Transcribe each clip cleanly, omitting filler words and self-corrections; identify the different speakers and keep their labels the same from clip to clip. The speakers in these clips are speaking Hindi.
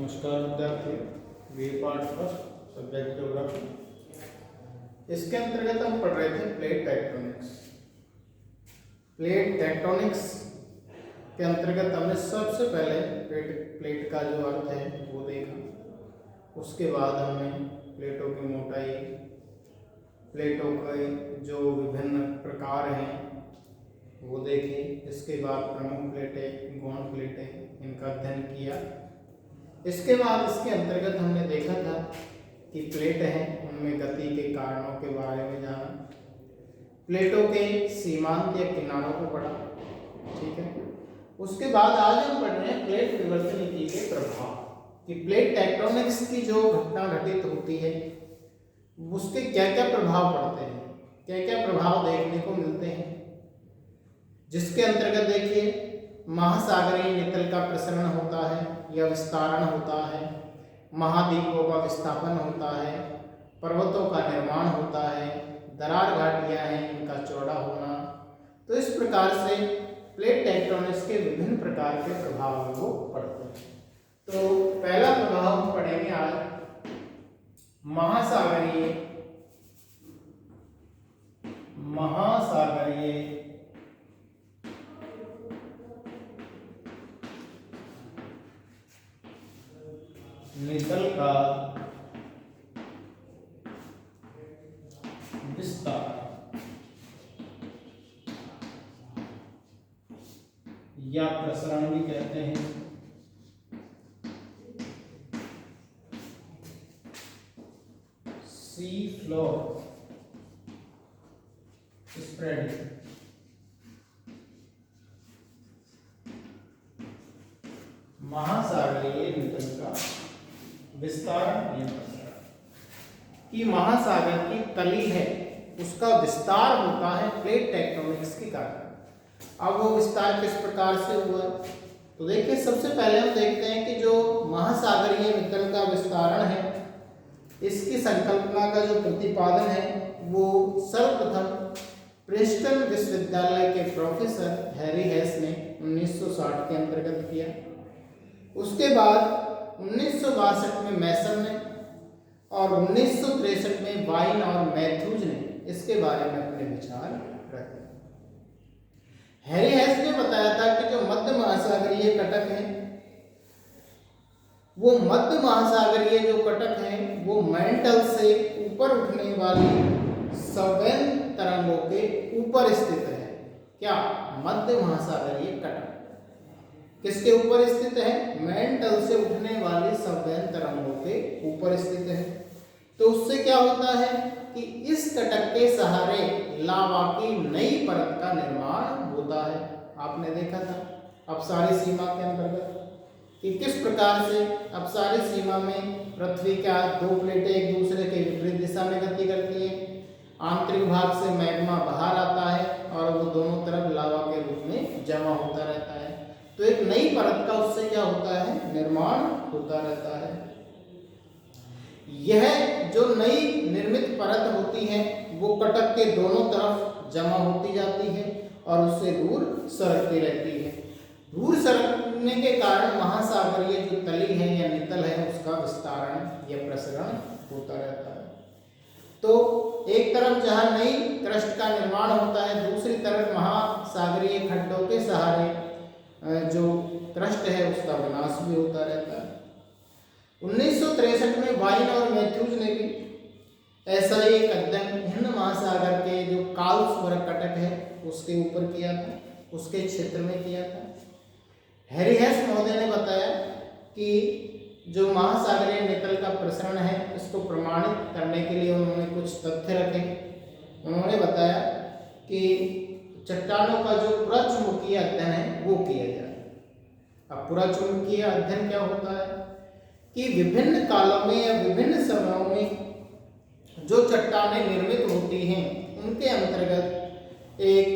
Speaker 1: नमस्कार विद्यार्थियों, we part first subject geography. इसके अंतर्गत हम पढ़ रहे थे प्लेट टेक्टोनिक्स। प्लेट टेक्टोनिक्स के अंतर्गत हमने सबसे पहले प्लेट का जो अर्थ है वो देखा। उसके बाद हमने प्लेटों की मोटाई, प्लेटों के जो विभिन्न प्रकार हैं वो देखे। इसके बाद प्रमुख प्लेटें, गौण प्लेटें, इनका अध्ययन किया। इसके बाद इसके अंतर्गत हमने देखा था कि प्लेट हैं उनमें गति के कारणों के बारे में जाना, प्लेटों के सीमांत या किनारों को पढ़ा। ठीक है। उसके बाद आज हम पढ़ रहे हैं प्लेट विवर्तनिकी के प्रभाव, कि प्लेट टेक्टोनिक्स की जो घटना घटित होती है उसके क्या क्या प्रभाव पड़ते हैं, क्या क्या प्रभाव देखने को मिलते हैं। जिसके अंतर्गत देखिए, महासागरीय नितल का प्रसरण होता है या विस्तारण होता है, महाद्वीपों का विस्थापन होता है, पर्वतों का निर्माण होता है, दरार घाटियां हैं इनका चौड़ा होना। तो इस प्रकार से प्लेट टेक्टोनिक्स के विभिन्न प्रकार के प्रभाव वो पड़ते हैं। तो पहला प्रभाव हम पढ़ेंगे आज महासागरीय नितल का विस्तार या प्रसरण भी कहते हैं। सी फ्लोर स्प्रेडिंग, महासागरीय नितल का विस्तारण या प्रसरण। कि महासागर की तली है उसका विस्तार होता है प्लेट टेक्टोनिक्स के कारण। अब वो विस्तार किस प्रकार से हुआ, तो देखिए सबसे पहले हम देखते हैं कि जो महासागरीय नितल का विस्तारण है इसकी संकल्पना का जो प्रतिपादन है वो सर्वप्रथम प्रिंसटन विश्वविद्यालय के प्रोफेसर हैरी हेस ने 1960 के अंतर्गत किया। उसके बाद 1962 में मैसन ने और 1963 में वाइन और मैथ्यूज ने इसके बारे में अपने विचार रखे। हैरी हेस ने बताया था कि जो मध्य महासागरीय कटक है वो मध्य महासागरीय जो कटक है वो मैंटल से ऊपर उठने वाली संवेद तरंगों के ऊपर स्थित है। क्या? मध्य महासागरीय कटक किसके ऊपर स्थित है? मैंटल से उठने वाली संवेद तरंगों के ऊपर स्थित है। तो उससे क्या होता है कि इस कटक के सहारे लावा की नई परत का निर्माण होता है। आपने देखा था अपसारी सीमा के अंतर्गत कि किस प्रकार से अपसारी सीमा में पृथ्वी का दो प्लेटें एक दूसरे के विपरीत दिशा में गति करती है। आंतरिक भाग से मैग्मा बाहर आता है और वो दोनों तरफ लावा के रूप में जमा होता रहता है। तो एक नई परत का उससे क्या होता है? निर्माण होता रहता है। यह जो नई निर्मित परत होती है वो कटक के दोनों तरफ जमा होती जाती है और उससे दूर सरकती रहती है। दूर सरकने के कारण महासागरीय जो तली है या नितल है उसका विस्तारण या प्रसरण होता रहता है। तो एक तरफ जहां नई क्रस्ट का निर्माण होता है, दूसरी तरफ महासागरीय खड्डों के सहारे जो क्रस्ट है उसका विनाश भी होता रहता है। 1963 में वाइन और मैथ्यूज ने भी ऐसा ही एक अध्ययन हिंद महासागर के जो कार्लसबर्ग कटक है उसके ऊपर किया था, उसके क्षेत्र में किया था। हैरी हेस महोदय ने बताया कि जो महासागरीय नितल का प्रसरण है इसको प्रमाणित करने के लिए उन्होंने कुछ तथ्य रखे। उन्होंने बताया कि चट्टानों का जो पुराचुंबकीय अध्ययन है वो किया जाए। अब पुराचुंबकीय अध्ययन क्या होता है कि विभिन्न कालों में या विभिन्न समयों में जो चट्टानें निर्मित होती हैं उनके अंतर्गत एक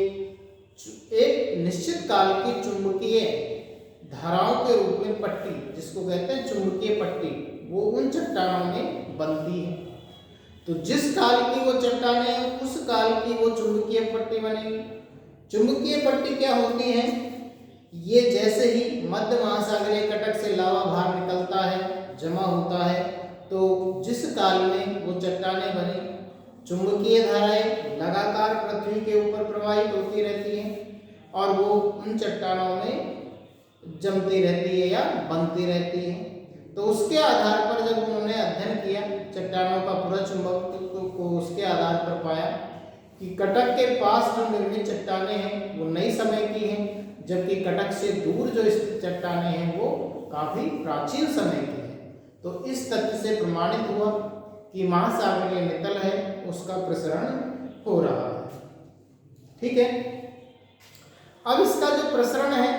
Speaker 1: निश्चित काल की चुंबकीय धाराओं के रूप में पट्टी, जिसको कहते हैं चुंबकीय पट्टी, वो उन चट्टानों में बनती है। तो जिस काल की वो चट्टानें हैं उस काल की वो चुंबकीय पट्टी बनेगी। चुंबकीय पट्टी क्या होती है? ये जैसे ही मध्य महासागरीय कटक से लावा बाहर निकलता है जमा होता है तो जिस काल में वो चट्टानें बनी, चुंबकीय धाराएं लगातार पृथ्वी के ऊपर प्रवाहित होती रहती हैं और वो उन चट्टानों में जमती रहती है या बनती रहती है। तो उसके आधार पर जब उन्होंने अध्ययन किया चट्टानों का पूरा चुंबकत्व को, उसके आधार पर पाया कि कटक के पास जो निर्मित चट्टानें हैं वो नई समय की हैं, जबकि कटक से दूर जो स्थित चट्टानें हैं वो काफी प्राचीन समय की हैं। तो इस तथ्य से प्रमाणित हुआ कि महासागरीय नितल है उसका प्रसरण हो रहा है। ठीक है, अब इसका जो प्रसरण है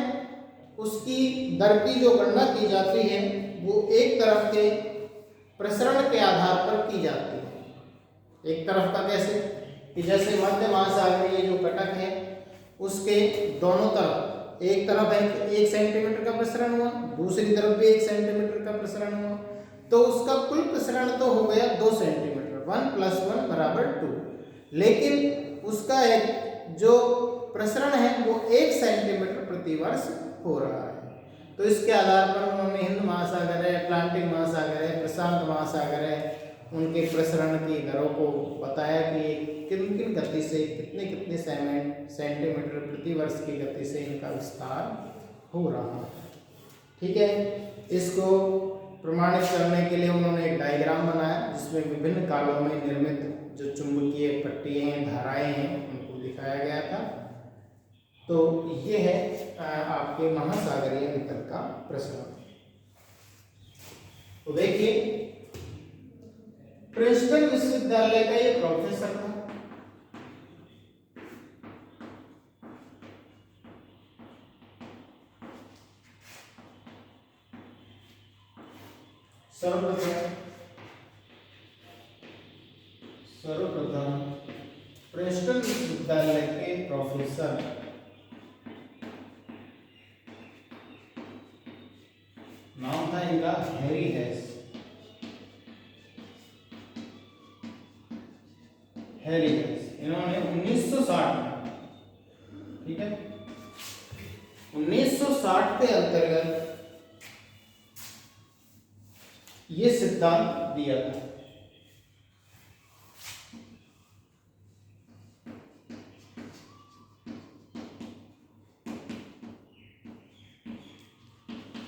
Speaker 1: उसकी दर की जो गणना की जाती है वो एक तरफ के प्रसरण के आधार पर की जाती है। एक तरफ का कैसे कि जैसे मध्य महासागरीय जो कटक है उसके दोनों तरफ, एक तरफ 1 सेंटीमीटर का प्रसरण हुआ, दूसरी तरफ भी 1 सेंटीमीटर का प्रसरण हुआ, तो उसका कुल प्रसरण तो हो गया 2 सेंटीमीटर, 1 + 1 = 2। लेकिन उसका एक जो प्रसरण है वो 1 सेंटीमीटर प्रति वर्ष हो रहा है। तो इसके आधार पर उन्होंने हिंद महासागर है, अटलांटिक महासागर है, प्रशांत महासागर है, उनके प्रसरण की दरों को बताया कि किन किन गति से कितने सेंटीमीटर प्रति वर्ष की गति से इनका विस्तार हो रहा है। ठीक है, इसको प्रमाणित करने के लिए उन्होंने एक डायग्राम बनाया जिसमें विभिन्न कालों में निर्मित जो चुंबकीय पट्टियां हैं, धाराएं हैं, उनको दिखाया गया था। तो ये है आपके महासागरीय नितल का प्रसरण। तो देखिए, प्रिंसटन विश्वविद्यालय का ये प्रोफेसर था, सर्वप्रथम प्रिंसटन विश्वविद्यालय के प्रोफेसर नाम था इनका हैरी हेस। इन्होंने 1960 में, ठीक है, 1960 के अंतर्गत ये सिद्धांत दिया था।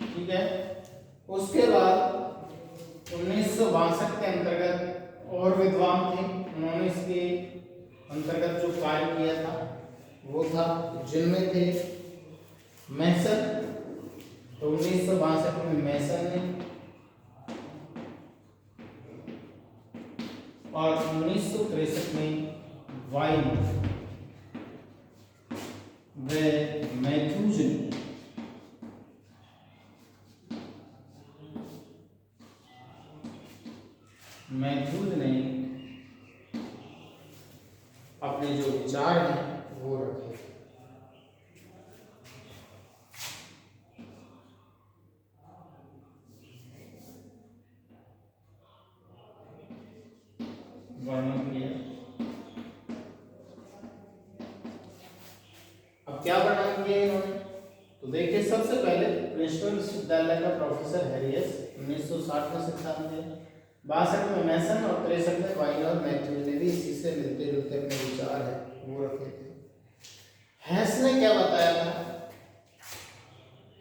Speaker 1: ठीक है, उसके बाद 1962 के अंतर्गत और विद्वान थे, उन्होंने इसके अंतर्गत जो कार्य किया था वो था, जिनमें थे मैसन। तो 1962 में मैसन ने, और 1963 में वाइन व मैथ्यूज ने अपने जो विचार हैं वो रखे। वर्णन किया। अब क्या वर्णन किया इन्होंने? तो देखिए, सबसे पहले प्रिंसटन विश्वविद्यालय का प्रोफेसर हैरियस 1960 में सिद्धांत दिया, 62 में मैसन और 63 में वाइन और मैथ्यूज ने भी इसी से मिलते जुलते अपने विचार है वो रखे थे। हेस ने क्या बताया था?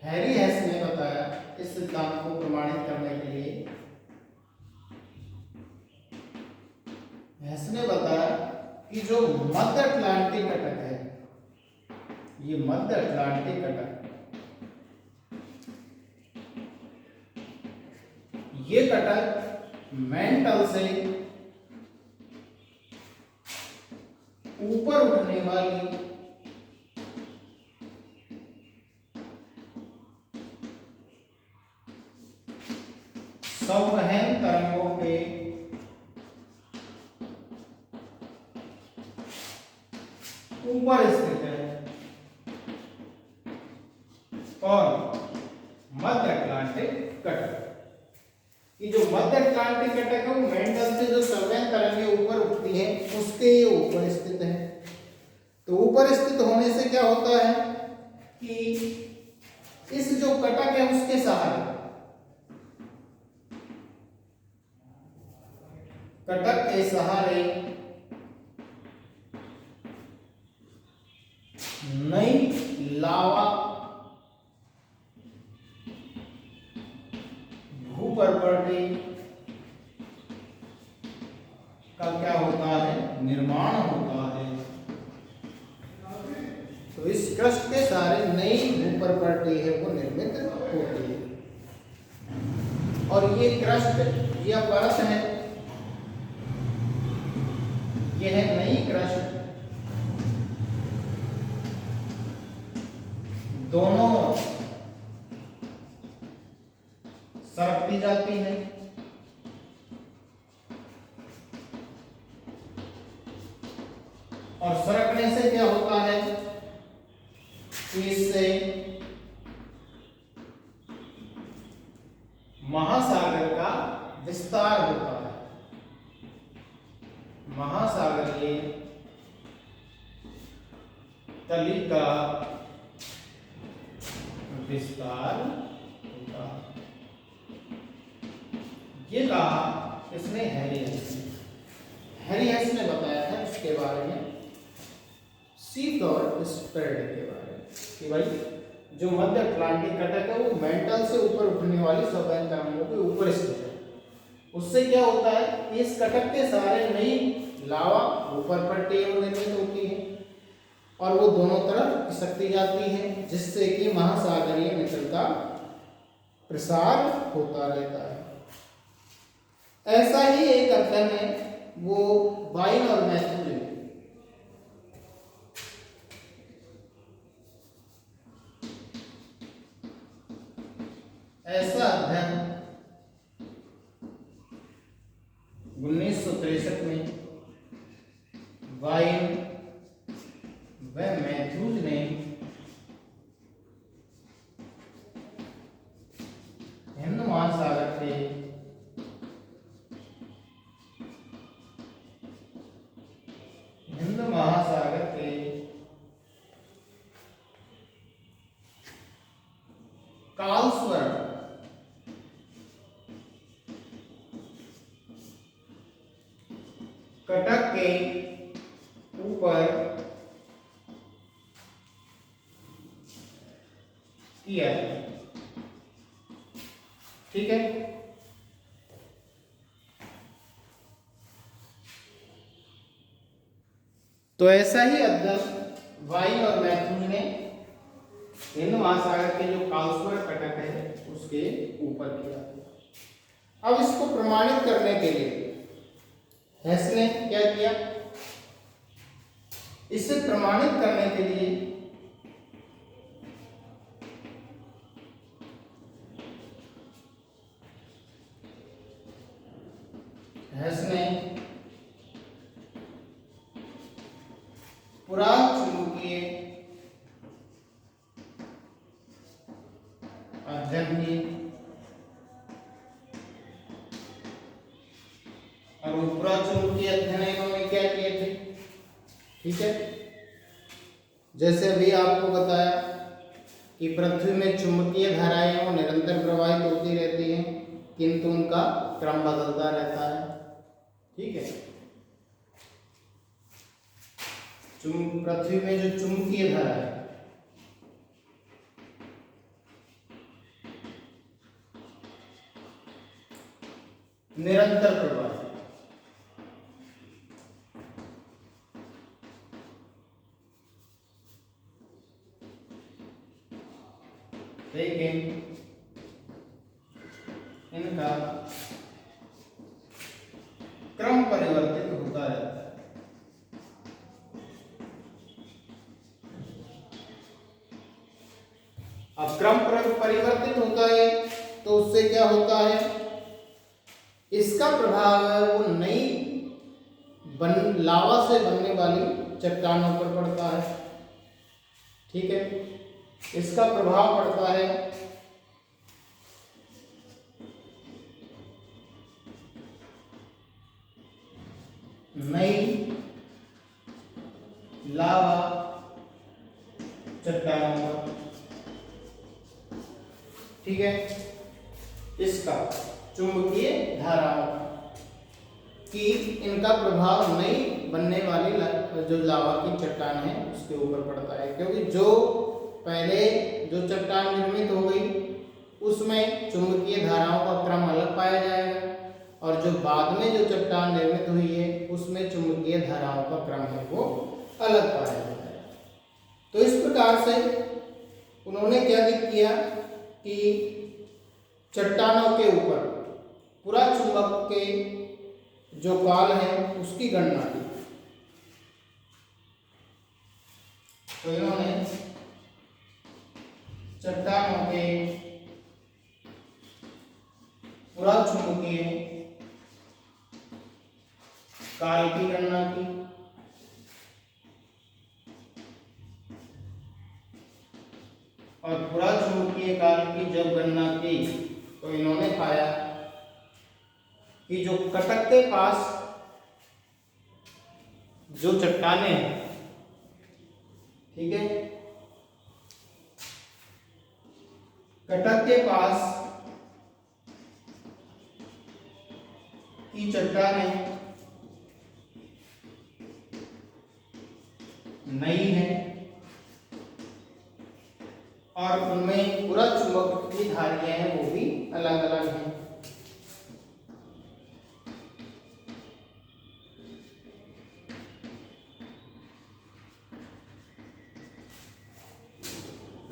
Speaker 1: हैरी हेस ने बताया इस सिद्धांत को प्रमाणित करने के लिए, हेस ने बताया कि जो मध्य अटलांटिक कटक है, ये मध्य अटलांटिक कटक, ये कटक मेंटल से ऊपर उठने वाली संवहन तरंगों के ऊपर स्थित है और मध्य अटलांटिक कटक, कि जो मध्य अटलांटिक कटक है वो मेंटल से जो संवहन तरंगें ऊपर उठती है उसके ऊपर स्थित है। तो ऊपर स्थित होने से क्या होता है कि इस जो कटक है उसके सहारे कटक के सहारे नई लावा भूपर्पटी का क्या होता है, निर्माण होता है। तो इस क्रस्ट के सारे नई भूपर्पटी है वो निर्मित होती है। और ये क्रस्ट या परत है, यह है नई क्रस्ट, दोनों सरकती जाती है और सरकने से क्या होता है कि इससे महासागर का विस्तार होता है। महासागरीय तली का विस्तार होता है। ये कहा किसने, हैरी हेस ने। हैरी हेस ने बताया था इसके बारे में, सीप और स्प्रेड के बारे में, कि भाई जो मध्य अटलांटिक कटक है वो मेंटल से ऊपर उठने वाली सौभाग्य तरंगों के ऊपर स्थित है। उससे क्या होता है कि इस कटक के सहारे नई लावा ऊपर पट्टी निर्मित होती है और वो दोनों तरफ खिसकती जाती है, जिससे कि महासागरीय मिश्रण का प्रसार होता रहता है। ऐसा ही एक अध्ययन है वो वाइन और मैथ्यू ने। ऐसा अध्ययन 1963 में वाइन व मैथ्यूज ने हिंद महासागर के कालस्वर्ण कटक के ऊपर किया है। ठीक है, तो ऐसा ही अध्ययन वाइन और मैथ्यूज ने हिंद महासागर के जो कालस्वर कटक है उसके ऊपर किया। अब इसको प्रमाणित करने के लिए हेस ने क्या किया, इसे प्रमाणित करने के लिए हेस ने पुराचुंबकीय अध्ययन किए और वो पुराचुंबकीय अध्ययन इन्होंने क्या किए थे। ठीक है, जैसे अभी आपको बताया कि पृथ्वी में चुंबकीय धाराएं वो निरंतर प्रवाहित होती रहती हैं, किंतु उनका क्रम बदलता रहता है। ठीक है, पृथ्वी में जो चुंबकीय धारा है निरंतर प्रवाह, लेकिन इनका क्रम परिवर्तित होता रहता है। अब क्रम परिवर्तित होता है तो उससे क्या होता है, इसका प्रभाव है वो नई लावा से बनने वाली चट्टानों पर पड़ता है। ठीक है, इसका प्रभाव पड़ता है नई लावा चट्टानों पर। ठीक है, इसका चुंबकीय धाराओं कि इनका प्रभाव नई बनने वाली जो लावा की चट्टान है उसके ऊपर पड़ता है, क्योंकि जो पहले जो चट्टान निर्मित हो गई उसमें चुंबकीय धाराओं का क्रम अलग पाया जाएगा, और जो बाद में जो चट्टान निर्मित हुई है उसमें चुंबकीय धाराओं का क्रम है वो अलग पाया जाएगा। तो इस प्रकार से उन्होंने क्या किया कि चट्टानों के ऊपर पूरा चुंबक के जो काल है उसकी गणना की। तो इन्होंने चट्टानों के पूरा चुंबकीय काल की गणना की, और पूरा चुंबकीय काल की जब गणना की तो इन्होंने पाया कि जो कटक के पास जो चट्टानें हैं, ठीक है, कटक के पास की चट्टानें नई है और उनमें पूरा चुंबक की धारियां हैं वो भी अलग अलग हैं।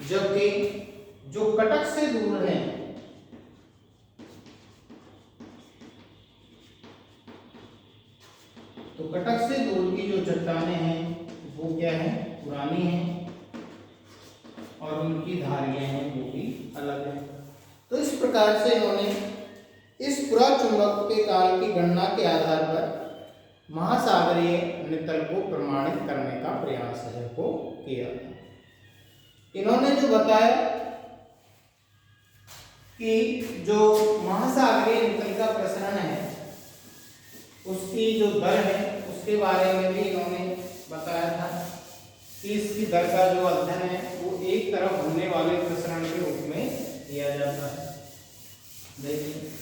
Speaker 1: जबकि जो कटक से दूर हैं तो कटक से दूर की जो चट्टानें हैं वो क्या है, पुरानी हैं और उनकी धारियां हैं वो भी अलग हैं। तो इस प्रकार से इन्होंने इस पूरा चुंबक के काल की गणना के आधार पर महासागरीय नितल को प्रमाणित करने का प्रयास है वो किया। इन्होंने जो बताया कि जो महासागरीय नितल का प्रसरण है उसकी जो दर है उसके बारे में भी इन्होंने बताया था कि इसकी दर का जो अध्ययन है वो एक तरफ होने वाले प्रसरण के रूप में किया जाता है। देखिए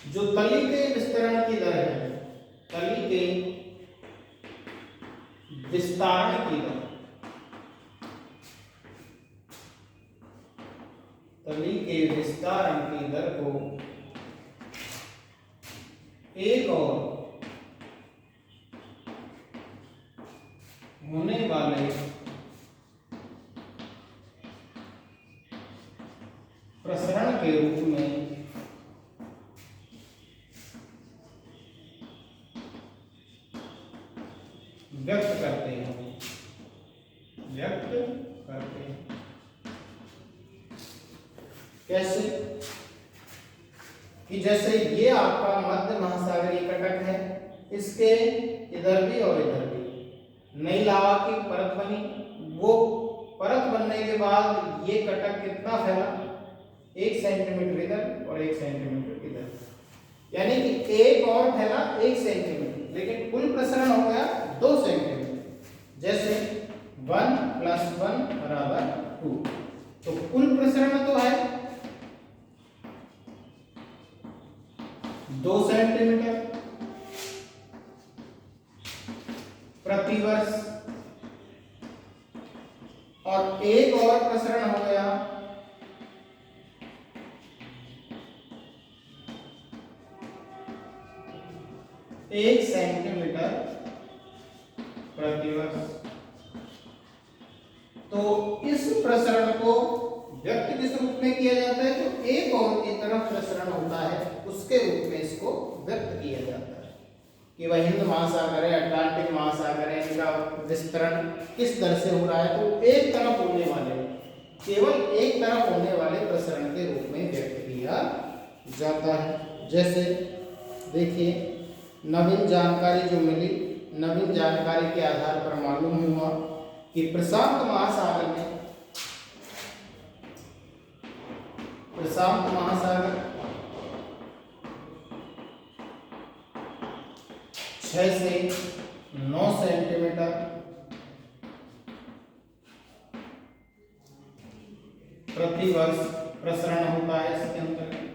Speaker 1: जो तली के विस्तरण की दर है, तली के विस्तारण की दर, तली के विस्तारण की दर को एक और होने वाले प्रसरण के रूप में व्यक्त करते हैं, व्यक्त करते हैं। कैसे कि जैसे ये आपका मध्य महासागरीय कटक है, इसके इधर भी और इधर भी नई लावा की परत बनी, वो परत बनने के बाद ये कटक कितना फैला, 1 सेंटीमीटर इधर और 1 सेंटीमीटर इधर, यानी कि एक और फैला 1 सेंटीमीटर, लेकिन कुल प्रसरण हो गया 2 सेंटीमीटर। जैसे 1 + 1 = 2, तो कुल प्रसरण तो है 2 सेंटीमीटर प्रति वर्ष, और एक और प्रसरण हो गया 1 सेंटीमीटर प्रति वर्ष। तो इस प्रसरण को व्यक्त किस रूप में किया जाता है, तो एक और की तरफ प्रसरण होता है उसके रूप में इसको व्यक्त किया जाता है कि वह हिंद महासागर है, अटलांटिक महासागर है, इनका विस्तरण किस दर से हो रहा है। तो एक तरफ होने वाले, केवल एक तरफ होने वाले प्रसरण के रूप में व्यक्त किया जाता है। जैसे देखिए नवीन जानकारी जो मिली, नवीन जानकारी के आधार पर मालूम हुआ कि प्रशांत महासागर में, प्रशांत महासागर 6 से 9 सेंटीमीटर प्रति वर्ष प्रसरण होता है इसके अंतर्गत,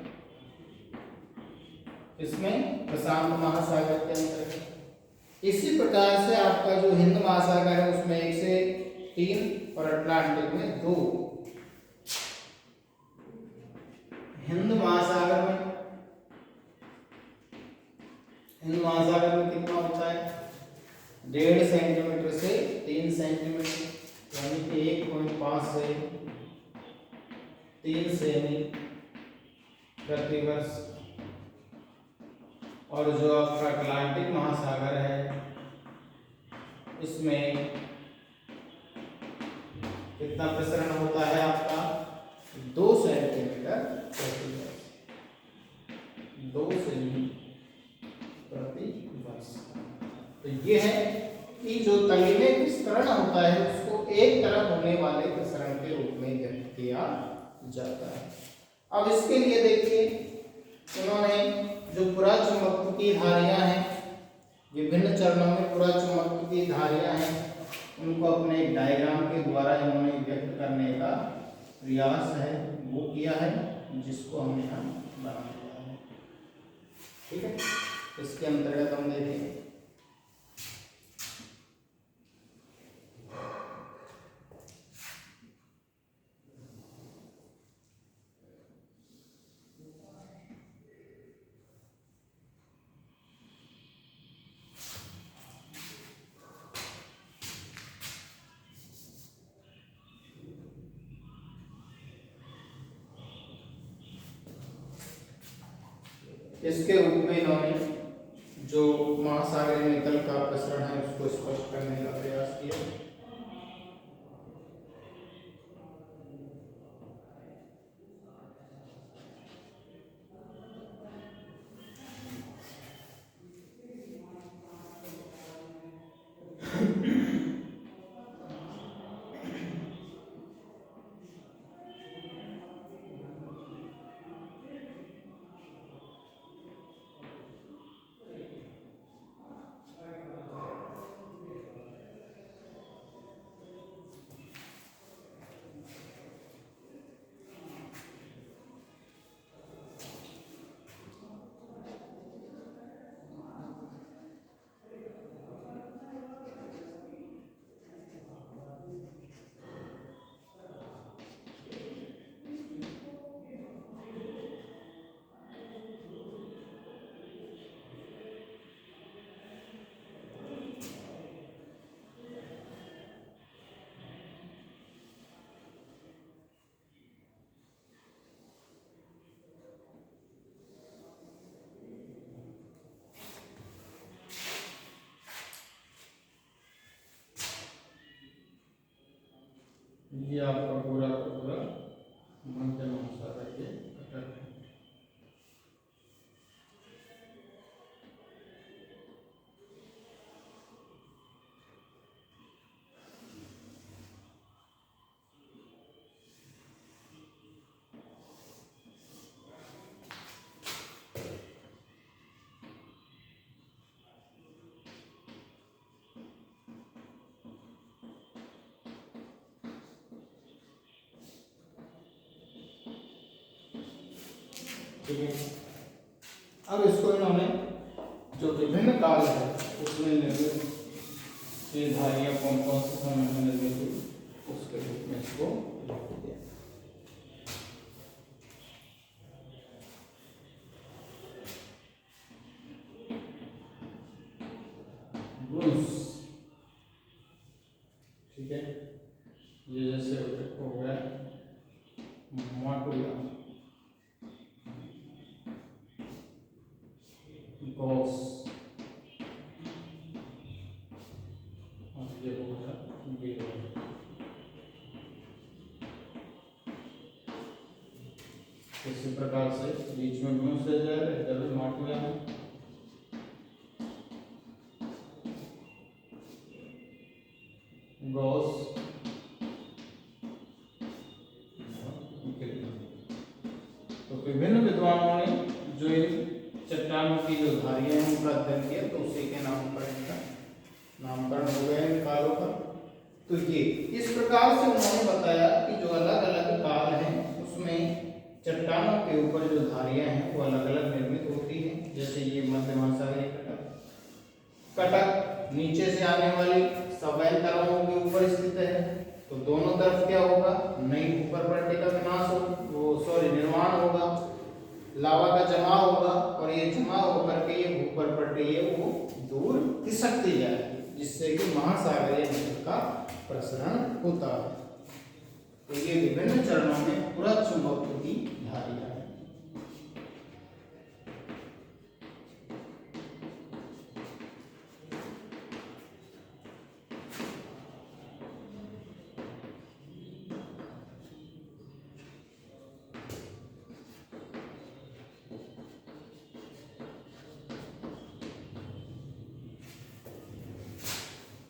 Speaker 1: इसमें प्रशांत महासागर के अंतर्गत। इसी प्रकार से आपका जो हिंद महासागर है उसमें 1 से 3 और अटलांटिक में 2। हिंद महासागर में कितना होता है? 1.5 सेंटीमीटर से 3 सेंटीमीटर, यानी कि 1.5 से 3 सेमी प्रति वर्ष। और जो आपका अटलांटिक महासागर है इसमें कितना प्रसरण होता है आपका? 2 सेंटीमीटर प्रति वर्ष, 2 सेमी प्रति वर्ष। तो ये है कि जो तलीय विस्तरण होता है उसको एक तरफ होने वाले प्रसरण के रूप में व्यक्त किया जाता है। अब इसके लिए देखिए, उन्होंने जो पुराचुंबकत्व की धारियां हैं, विभिन्न चरणों में पुराचुंबकत्व की धारियां हैं, उनको अपने एक डायग्राम के द्वारा इन्होंने व्यक्त करने का प्रयास है वो किया है, जिसको हम यहाँ बना दिया है। ठीक है, इसके अंतर्गत हम देखेंगे इसके रूप में इन्होंने जो महासागरीय तल का प्रसरण है उसको स्पष्ट करने का प्रयास किया। ये आपका पूरा का पूरा मध्य महासागर के घटक है। ठीक है, अब इसको इन्होंने जो विभिन्न काल है उसमें निर्मित ये धारियां कौन कौन से समय में निर्मित हुई उसके रूप में इसको लिख दिया। ठीक है, ये जैसे हो गया माटुला, गॉस, और ये हो गया गिलोय। इसी प्रकार से बीच में म्यूस ले जाएगा, इधर भी माटुला है, गॉस, तो विभिन्न विद्वानों ने जो इन चट्टानों की जो धारियां हैं उनका अध्ययन किया, तो उसी के नामकरण हो गया इन कालों का। तो ये इस प्रकार से उन्होंने बताया कि जो अलग अलग काल हैं उसमें चट्टानों के ऊपर जो धारियां हैं वो अलग अलग निर्मित होती हैं। जैसे ये मध्य महासागरीय कटक नीचे से आने वाली सवैन तरंगों के ऊपर स्थित है, तो दोनों तरफ क्या होगा, नई भूपर पट्टी का निर्माण होगा, लावा का जमाव होगा, और ये जमा होकर के ये भूपर पट्टी है वो दूर खिसकती जाएगी, जिससे कि महासागरीय नदी का प्रसरण होता है। तो ये विभिन्न चरणों में पूरा चुंबकत्व की धारियां है।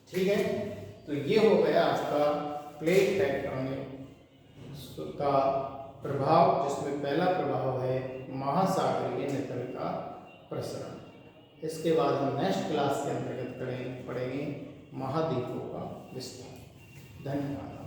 Speaker 1: ठीक है, तो ये हो गया आपका प्लेट टेक्टोनिक का प्रभाव, जिसमें पहला प्रभाव है महासागरीय नितल का प्रसरण। इसके बाद हम नेक्स्ट क्लास के अंतर्गत पढ़ेंगे महाद्वीपों का विस्तार। धन्यवाद।